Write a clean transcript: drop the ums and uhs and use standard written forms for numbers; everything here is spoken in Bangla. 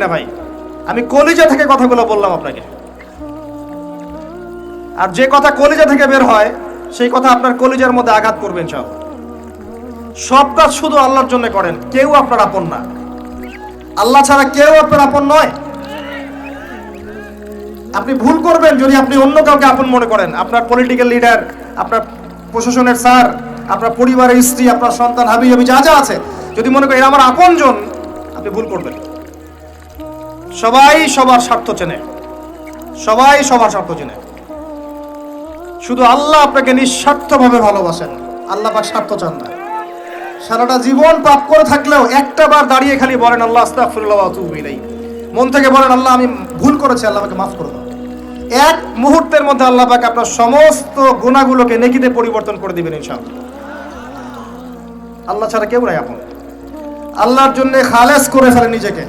না ভাই, আমি কলিজা থেকে কথাগুলো বললাম আপনাকে। আর যে কথা কলিজা থেকে বের হয় সেই কথা আপনার কলিজার মধ্যে আঘাত করবে ইনশাআল্লাহ। সব কাজ শুধু আল্লাহর জন্য করেন, কেউ আপনার আপন না। আল্লাহ ছাড়া কেউ আপনার আপন নয়। আপনি ভুল করবেন যদি আপনি অন্য কাউকে আপন মনে করেন। আপনার পলিটিক্যাল লিডার, আপনার প্রশাসনের স্যার, আপনার পরিবারের স্ত্রী, আপনার সন্তান, হাবি হাবি যা যা আছে, যদি মনে করেন এরা আমার আপনজন, আপনি ভুল করবেন। সবাই সবার স্বার্থ চেনে, সবাই সবার স্বার্থ চেনে। শুধু আল্লাহ আপনাকে নিঃস্বার্থভাবে ভালোবাসেন। আল্লাহ পাক স্বার্থ চান না। সারাটা জীবন পাপ করে থাকলেও একটা বার দাঁড়িয়ে খালি বলেন আল্লাহ আস্তাগফিরুল্লাহ ওয়া আতুবু ইলাইহি। মন থেকে বলেন আল্লাহ আমি ভুল করেছি, আল্লাহ আমাকে মাফ করে দাও। এক মুহূর্তের মধ্যে আল্লাহ পাক আপনার সমস্ত গুনাহগুলোকে নেকিতে পরিবর্তন করে দিবেন ইনশাআল্লাহ। আল্লাহ ছাড়া কেউ নাই আপন। আল্লাহর জন্য খালেস করে ফেলেন নিজেকে।